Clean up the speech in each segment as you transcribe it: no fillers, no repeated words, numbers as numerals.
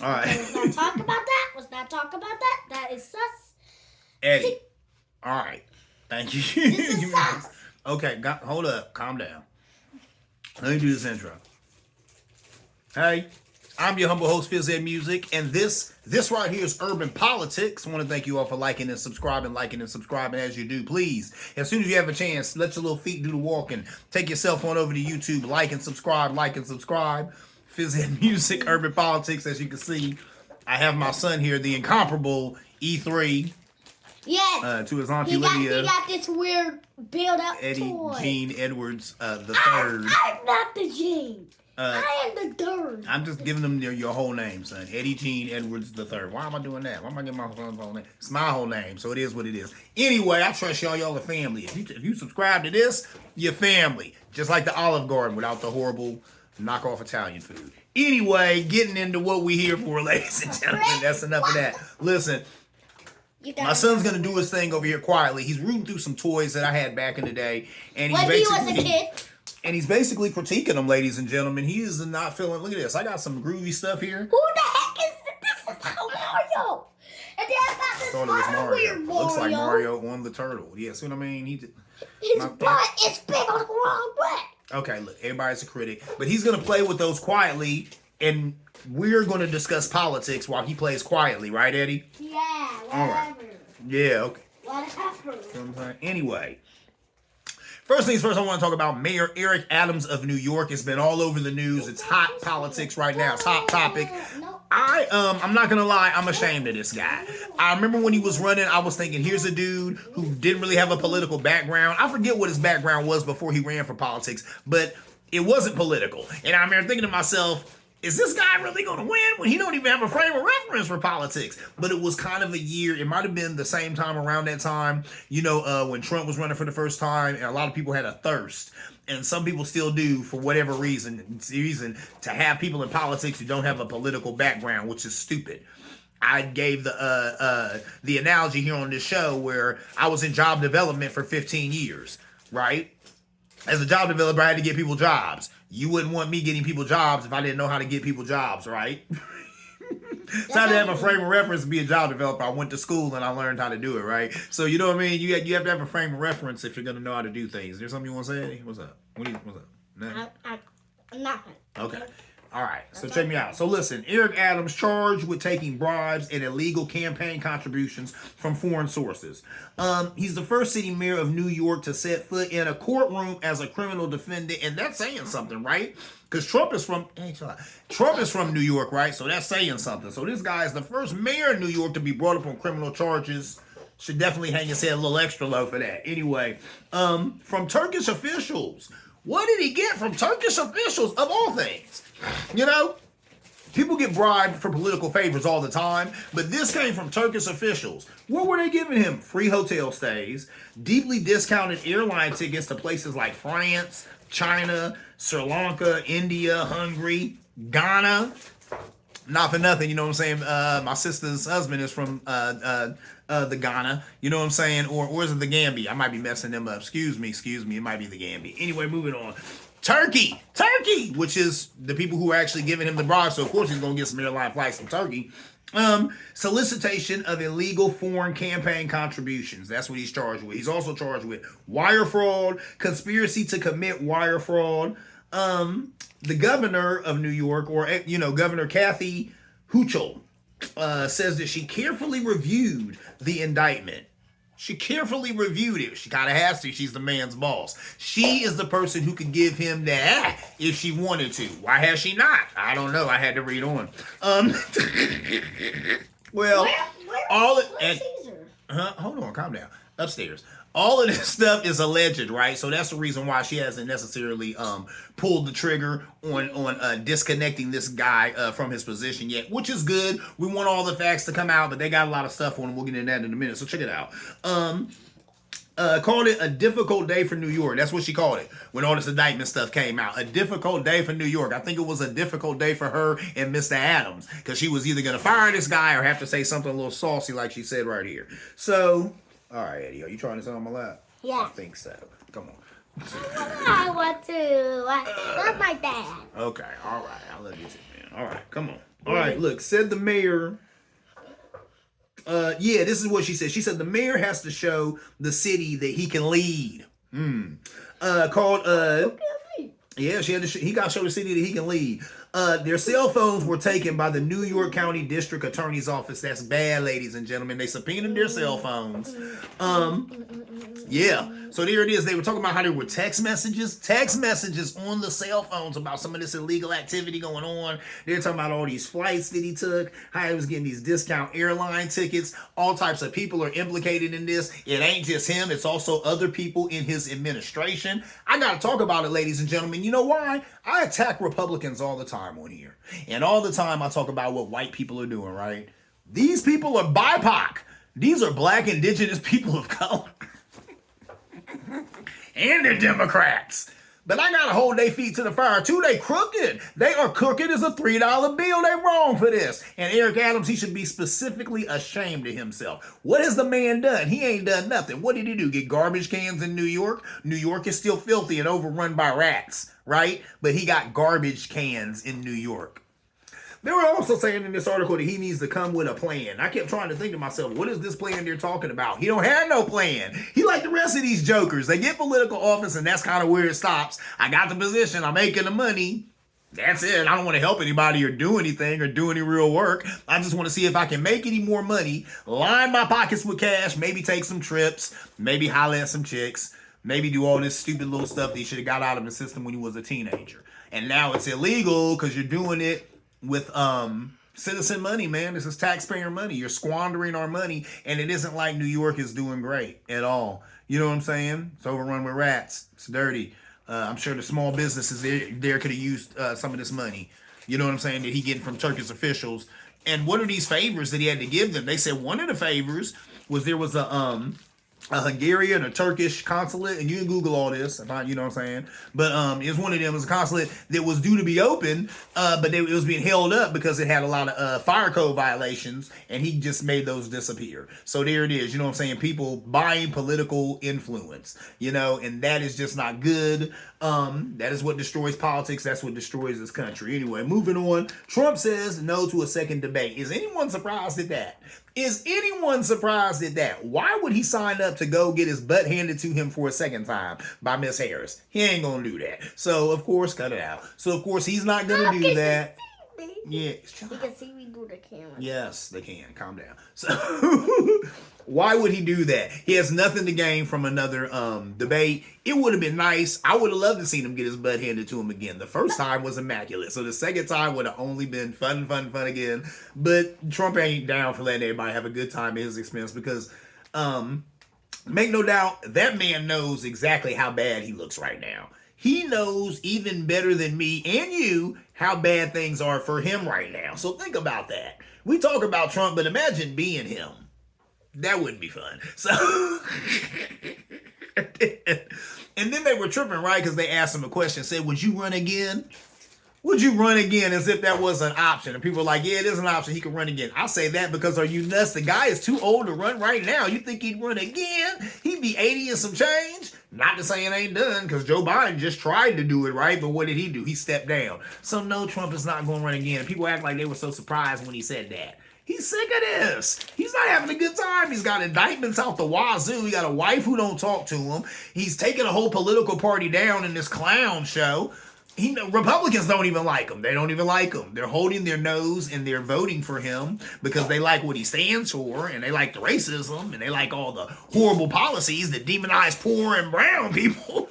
All right. Okay, let's not talk about that. Let's not talk about that. That is sus. Eddie. All right. Thank you. This is sus. Okay, hold up. Calm down. Let me do this intro. Hey, I'm your humble host, phizzEdmusic, and this right here is Urban Politics. I want to thank you all for liking and subscribing as you do. Please, as soon as you have a chance, let your little feet do the walking. Take your cell phone over to YouTube, like and subscribe. phizzEdmusic, Urban Politics. As you can see, I have my son here, the incomparable E3. Yes. To his auntie Lydia. He got this weird build-up Eddie toy. Gene Edwards the third. I'm not the Gene. I am the third. I'm just giving them your whole name, son. Eddie Gene Edwards the third. Why am I doing that? Why am I getting my whole name? It's my whole name, so it is what it is. Anyway, I trust y'all. Y'all are family. If you subscribe to this, you're family. Just like the Olive Garden without the horrible knockoff Italian food. Anyway, getting into what we here for, ladies and gentlemen. That's enough of that. Listen. My son's gonna do his thing over here quietly. He's rooting through some toys that I had back in the day, and when he was a kid. And he's basically critiquing them, ladies and gentlemen. He is not feeling. Look at this. I got some groovy stuff here. Who the heck is this? This is Mario. And then I got this other weird Mario. Looks like Mario on the turtle. Yeah, see what I mean? His butt is big on the wrong way. Okay, look, everybody's a critic, but he's gonna play with those quietly, and we're gonna discuss politics while he plays quietly, right, Eddie? Yeah. Whatever. All right. Yeah. Okay. Whatever. Anyway. First things first, I want to talk about Mayor Eric Adams of New York. It's been all over the news. It's hot politics right now. It's hot topic. I'm not gonna lie, I'm ashamed of this guy. I remember when he was running, I was thinking, here's a dude who didn't really have a political background. I forget what his background was before he ran for politics, but it wasn't political. And I remember thinking to myself, is this guy really going to win when he don't even have a frame of reference for politics? But it was kind of a year. It might have been the same time around that time, when Trump was running for the first time, and a lot of people had a thirst. And some people still do for whatever reason to have people in politics who don't have a political background, which is stupid. I gave the analogy here on this show where I was in job development for 15 years, right? As a job developer, I had to get people jobs. You wouldn't want me getting people jobs if I didn't know how to get people jobs, right? So I had to have a frame of reference to be a job developer. I went to school and I learned how to do it, right? So you know what I mean? You have to have a frame of reference if you're going to know how to do things. Is there something you want to say, Eddie? What's up? What's up? Nothing. Okay. All right, so check me out. So listen, Eric Adams charged with taking bribes and illegal campaign contributions from foreign sources. He's the first city mayor of New York to set foot in a courtroom as a criminal defendant, and that's saying something, right? Because Trump is from New York, right? So that's saying something. So this guy is the first mayor of New York to be brought up on criminal charges. Should definitely hang his head a little extra low for that. Anyway, from Turkish officials. What did he get from Turkish officials, of all things? People get bribed for political favors all the time, but this came from Turkish officials. What were they giving him? Free hotel stays, deeply discounted airline tickets to places like France, China, Sri Lanka, India, Hungary, Ghana. Not for nothing, you know what I'm saying? My sister's husband is from the Ghana, you know what I'm saying? Or is it the Gambia? I might be messing them up. Excuse me, it might be the Gambia. Anyway, moving on. Turkey, which is the people who are actually giving him the bribe, so of course he's going to get some airline flights from Turkey. Solicitation of illegal foreign campaign contributions. That's what he's charged with. He's also charged with wire fraud, conspiracy to commit wire fraud. The governor of New York, or Governor Kathy Hochul, says that she carefully reviewed the indictment. She carefully reviewed it. She kind of has to. She's the man's boss. She is the person who could give him that if she wanted to. Why has she not? I don't know. I had to read on. Well, where's Caesar? Hold on, calm down. Upstairs. All of this stuff is alleged, right? So that's the reason why she hasn't necessarily pulled the trigger on disconnecting this guy from his position yet, which is good. We want all the facts to come out, but they got a lot of stuff on them. We'll get into that in a minute. So check it out. Called it a difficult day for New York. That's what she called it when all this indictment stuff came out. A difficult day for New York. I think it was a difficult day for her and Mr. Adams because she was either going to fire this guy or have to say something a little saucy like she said right here. So... all right, Eddie, are you trying to sit on my lap? Yeah. I think so. Come on. I want to. Not my dad. Okay, all right. I love you too, man. All right, come on. All right, look, said the mayor. Yeah, this is what she said. She said the mayor has to show the city that he can lead. Yeah, he got to show the city that he can lead. Their cell phones were taken by the New York County District Attorney's Office. That's bad, ladies and gentlemen. They subpoenaed their cell phones. Yeah. So there it is. They were talking about how there were text messages on the cell phones about some of this illegal activity going on. They're talking about all these flights that he took, how he was getting these discount airline tickets. All types of people are implicated in this. It ain't just him. It's also other people in his administration. I got to talk about it, ladies and gentlemen. You know why? I attack Republicans all the time on here. And all the time I talk about what white people are doing, right? These people are BIPOC. These are black, indigenous people of color. And they're Democrats. But I gotta hold their feet to the fire too. They crooked. They are crooked as a $3 bill. They wrong for this. And Eric Adams, he should be specifically ashamed of himself. What has the man done? He ain't done nothing. What did he do? Get garbage cans in New York? New York is still filthy and overrun by rats, right? But he got garbage cans in New York. They were also saying in this article that he needs to come with a plan. I kept trying to think to myself, what is this plan they're talking about? He don't have no plan. He like the rest of these jokers. They get political office and that's kind of where it stops. I got the position. I'm making the money. That's it. I don't want to help anybody or do anything or do any real work. I just want to see if I can make any more money, line my pockets with cash, maybe take some trips, maybe holler at some chicks, maybe do all this stupid little stuff that you should have got out of the system when you was a teenager. And now it's illegal because you're doing it with citizen money, man. This is taxpayer money. You're squandering our money, and it isn't like New York is doing great at all. You know what I'm saying? It's overrun with rats. It's dirty. I'm sure the small businesses there could have used some of this money. You know what I'm saying? That he getting from Turkish officials. And what are these favors that he had to give them? They said one of the favors was there was a Hungarian or Turkish consulate, and you can Google all this, you know what I'm saying? But it was one of them. It was a consulate that was due to be open, but it was being held up because it had a lot of fire code violations, and he just made those disappear. So there it is. You know what I'm saying? People buying political influence, you know, and that is just not good. That is what destroys politics. That's what destroys this country. Anyway, moving on. Trump says no to a second debate. Is anyone surprised at that? Is anyone surprised at that? Why would he sign up to go get his butt handed to him for a second time by Miss Harris? He ain't gonna do that. So, of course, cut it out. So, of course, he's not gonna do that. Yeah. You can see me through the camera. Yes, they can. Calm down. So, why would he do that? He has nothing to gain from another debate. It would have been nice. I would have loved to see him get his butt handed to him again. The first time was immaculate. So the second time would have only been fun again. But Trump ain't down for letting everybody have a good time at his expense because, make no doubt, that man knows exactly how bad he looks right now. He knows even better than me and you how bad things are for him right now. So think about that. We talk about Trump, but imagine being him. That wouldn't be fun. So, and then they were tripping, right? Because they asked him a question, said, would you run again? Would you run again? As if that was an option. And people were like, yeah, it is an option. He can run again. I say that because are you nuts? The guy is too old to run right now. You think he'd run again? He'd be 80 and some change? Not to say it ain't done, because Joe Biden just tried to do it, right? But what did he do? He stepped down. So no, Trump is not going to run again. People act like they were so surprised when he said that. He's sick of this. He's not having a good time. He's got indictments out the wazoo. He got a wife who don't talk to him. He's taking a whole political party down in this clown show. Republicans don't even like him. They don't even like him. They're holding their nose and they're voting for him because they like what he stands for, and they like the racism, and they like all the horrible policies that demonize poor and brown people.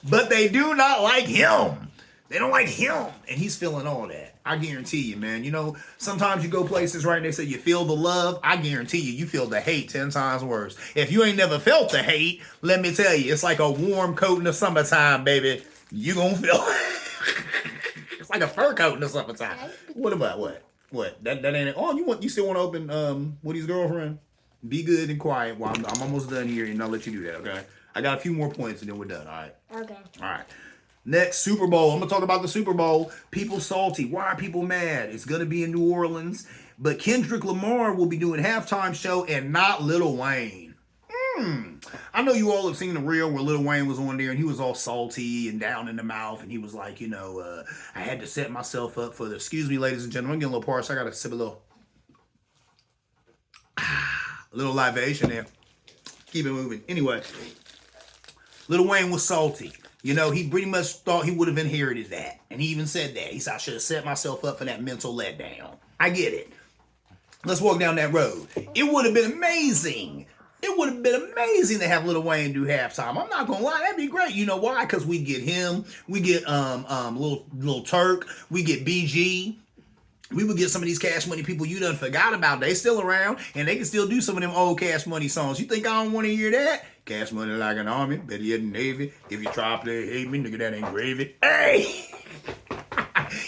But they do not like him. They don't like him. And he's feeling all that. I guarantee you, man. You know, sometimes you go places, right, and they say you feel the love. I guarantee you, you feel the hate 10 times worse. If you ain't never felt the hate, let me tell you, it's like a warm coat in the summertime, baby. You gonna feel it's like a fur coat in the summertime. What about what? That ain't it. Oh, you still want to open Woody's girlfriend? Be good and quiet. Well, I'm almost done here, and I'll let you do that. Okay. I got a few more points, and then we're done. All right. Okay. All right. Next, Super Bowl. I'm gonna talk about the Super Bowl. People salty. Why are people mad? It's gonna be in New Orleans, but Kendrick Lamar will be doing halftime show and not Lil Wayne. I know you all have seen the reel where Lil Wayne was on there and he was all salty and down in the mouth and he was like, I had to set myself up for the. Excuse me, ladies and gentlemen, I'm getting a little parched. I gotta sip a little libation there. Keep it moving. Anyway, Lil Wayne was salty. He pretty much thought he would have inherited that. And he even said that. He said, I should have set myself up for that mental letdown. I get it. Let's walk down that road. It would have been amazing. It would have been amazing to have Lil Wayne do halftime. I'm not gonna lie, that'd be great. You know why? Because we get him, we get Lil Turk, we get BG. We would get some of these Cash Money people you done forgot about. They still around, and they can still do some of them old Cash Money songs. You think I don't want to hear that? Cash Money like an army, better yet than Navy. If you try to play hate me, nigga, that ain't gravy. Hey!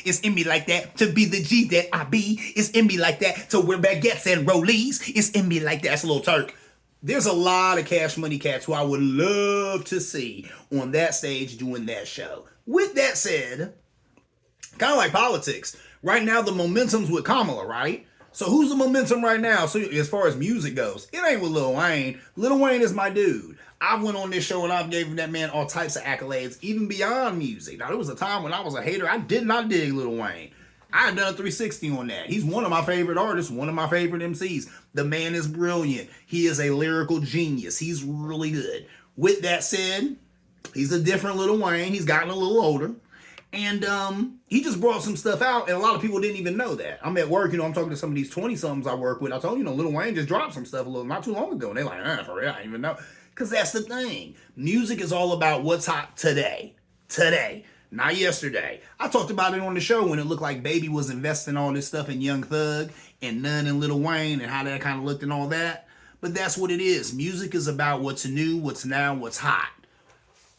It's in me like that to be the G that I be. It's in me like that to wear baguettes and rollies. It's in me like that. That's a Lil Turk. There's a lot of Cash Money cats who I would love to see on that stage doing that show. With that said, kind of like politics. Right now, the momentum's with Kamala, right? So who's the momentum right now? So as far as music goes, it ain't with Lil Wayne. Lil Wayne is my dude. I went on this show and I've given that man all types of accolades, even beyond music. Now, there was a time when I was a hater. I did not dig Lil Wayne. I had done a 360 on that. He's one of my favorite artists, one of my favorite MCs. The man is brilliant. He is a lyrical genius. He's really good. With that said, he's a different Lil Wayne. He's gotten a little older. And he just brought some stuff out, and a lot of people didn't even know that. I'm at work, I'm talking to some of these 20-somethings I work with. I told you, Lil Wayne just dropped some stuff not too long ago. And they're like, for real, I didn't even know. Because that's the thing. Music is all about what's hot today. Today. Not yesterday. I talked about it on the show when it looked like Baby was investing all this stuff in Young Thug and none in Lil Wayne and how that kind of looked and all that. But that's what it is. Music is about what's new, what's now, what's hot.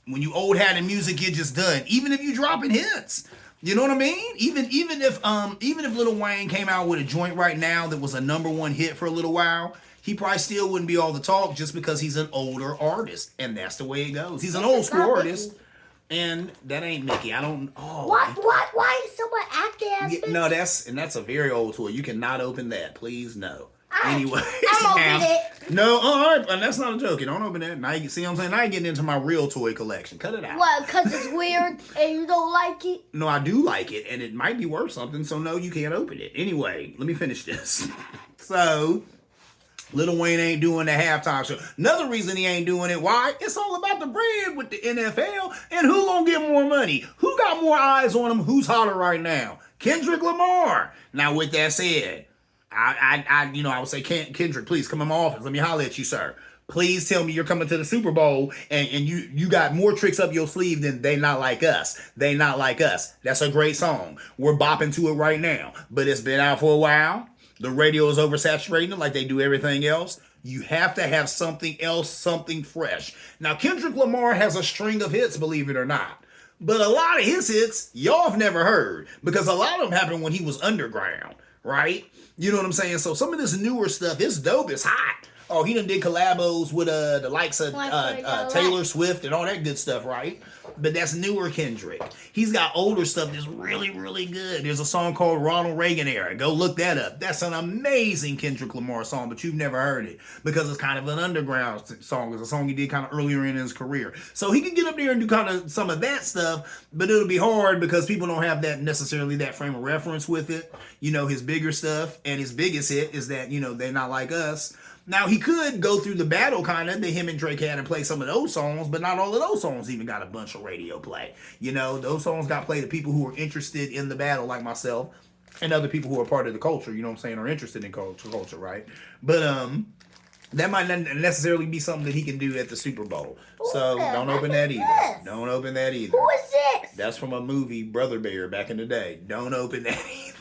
When you old hat in music, you're just done. Even if you dropping hits, you know what I mean. Even if Lil Wayne came out with a joint right now that was a #1 hit for a little while, he probably still wouldn't be all the talk just because he's an older artist, and that's the way it goes. He's an old school artist, and that ain't Mickey. I don't. Oh, why is someone acting as Mickey? No, that's a very old toy. You cannot open that, please. No. Anyway, I'm opening it. No, all right, and that's not a joke. You don't open that. Now you see what I'm saying. Now you're getting into my real toy collection. Cut it out. What? Because it's weird and you don't like it? No, I do like it, and it might be worth something. So no, you can't open it. Anyway, let me finish this. So, Lil Wayne ain't doing the halftime show. Another reason he ain't doing it. Why? It's all about the bread with the NFL, and who gonna get more money? Who got more eyes on him? Who's hotter right now? Kendrick Lamar. Now, with that said, I would say, Kendrick, please come in my office. Let me holler at you, sir. Please tell me you're coming to the Super Bowl and you got more tricks up your sleeve than They Not Like Us. They Not Like Us. That's a great song. We're bopping to it right now. But it's been out for a while. The radio is oversaturating like they do everything else. You have to have something else, something fresh. Now, Kendrick Lamar has a string of hits, believe it or not. But a lot of his hits, y'all have never heard. Because a lot of them happened when he was underground, right? You know what I'm saying? So some of this newer stuff, it's dope, it's hot. Oh, he done did collabos with the likes of Taylor Swift and all that good stuff, right? But that's newer Kendrick. He's got older stuff that's really, really good. There's a song called Ronald Reagan Era. Go look that up. That's an amazing Kendrick Lamar song, but you've never heard it because it's kind of an underground song. It's a song he did kind of earlier in his career. So he can get up there and do kind of some of that stuff, but it'll be hard because people don't have that necessarily that frame of reference with it. His bigger stuff and his biggest hit is that, They Not Like Us. Now, he could go through the battle kind of that him and Drake had and play some of those songs, but not all of those songs even got a bunch of radio play. Those songs got played to people who are interested in the battle like myself and other people who are part of the culture, are interested in culture, right? But that might not necessarily be something that he can do at the Super Bowl. So don't open that either. Don't open that either. Who is this? That's from a movie, Brother Bear, back in the day. Don't open that either.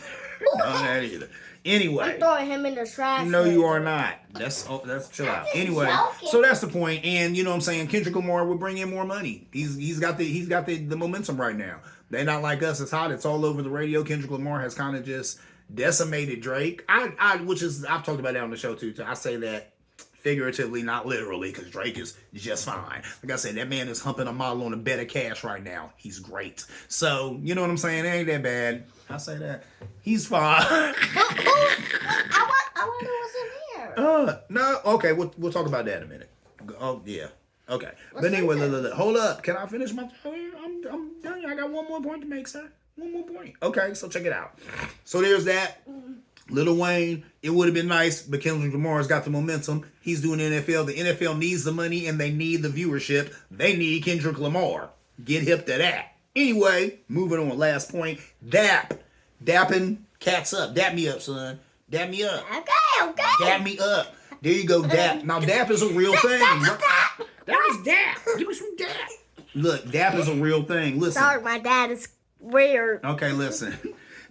Don't open that either. Anyway, I'm throwing him in the trash. No, you are not. That's chill out. Anyway, so that's the point. And you know what I'm saying, Kendrick Lamar will bring in more money. He's got the momentum right now. They Not Like Us. It's hot. It's all over the radio. Kendrick Lamar has kind of just decimated Drake. I've talked about that on the show too. I say that figuratively, not literally, because Drake is just fine. Like I said, that man is humping a model on a bed of cash right now. He's great. So, you know what I'm saying? It ain't that bad. I say that. He's fine. I wonder what's in here. No, okay, we'll talk about that in a minute. Oh, yeah. Okay. But anyway, look. Hold up. Can I finish my... I'm done. I got one more point to make, sir. One more point. Okay, so check it out. So there's that. Lil Wayne, it would have been nice, but Kendrick Lamar's got the momentum. He's doing NFL. The NFL needs the money and they need the viewership. They need Kendrick Lamar. Get hip to that. Anyway, moving on. Last point. Dapping cats up. Dap me up, son. Dap me up. Okay. Dap me up. There you go, dap. Now, dap is a real thing. That was dap. Give me some dap. Look, dap is a real thing. Listen. Sorry, my dad is weird. Okay, listen.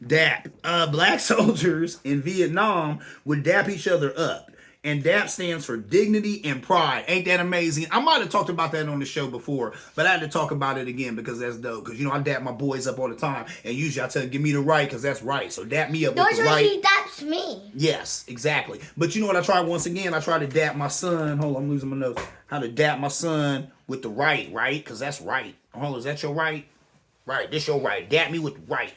DAP. Black soldiers in Vietnam would dap each other up. And DAP stands for dignity and pride. Ain't that amazing? I might have talked about that on the show before, but I had to talk about it again because that's dope. Because, I dap my boys up all the time. And usually I tell them, give me the right because that's right. So dap me up with the right. Usually that's me. Yes, exactly. But you know what I tried once again? I tried to dap my son. Hold on, I'm losing my nose. How to dap my son with the right? Because that's right. Hold on, is that your right? Right, this your right. Dap me with the right.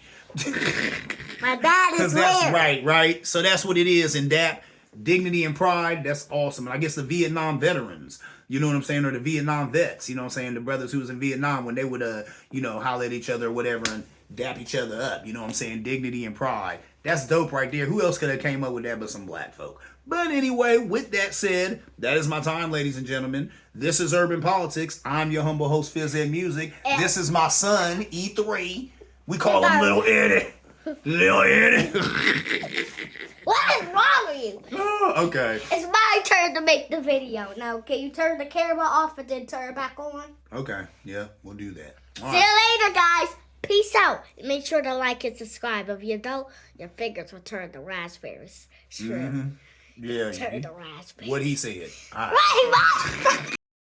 My dad is Because that's right? So that's what it is in DAP. Dignity and pride, that's awesome. And I guess the Vietnam veterans, you know what I'm saying, or the Vietnam vets, you know what I'm saying, the brothers who was in Vietnam, when they would, holler at each other or whatever and dap each other up, you know what I'm saying, dignity and pride. That's dope right there. Who else could have came up with that but some black folk? But anyway, with that said, that is my time, ladies and gentlemen. This is Urban Politics. I'm your humble host, phizzEdmusic. This is my son, E3. We call him Little Eddie. Little Eddie. What is wrong with you? Oh, okay. It's my turn to make the video. Now, can you turn the camera off and then turn it back on? Okay. Yeah, we'll do that. See you later, guys. Peace out. Make sure to like and subscribe. If you don't, your fingers will turn to raspberries. Sure. Yeah. Turn to raspberries. What he said. All right. Right, Mom.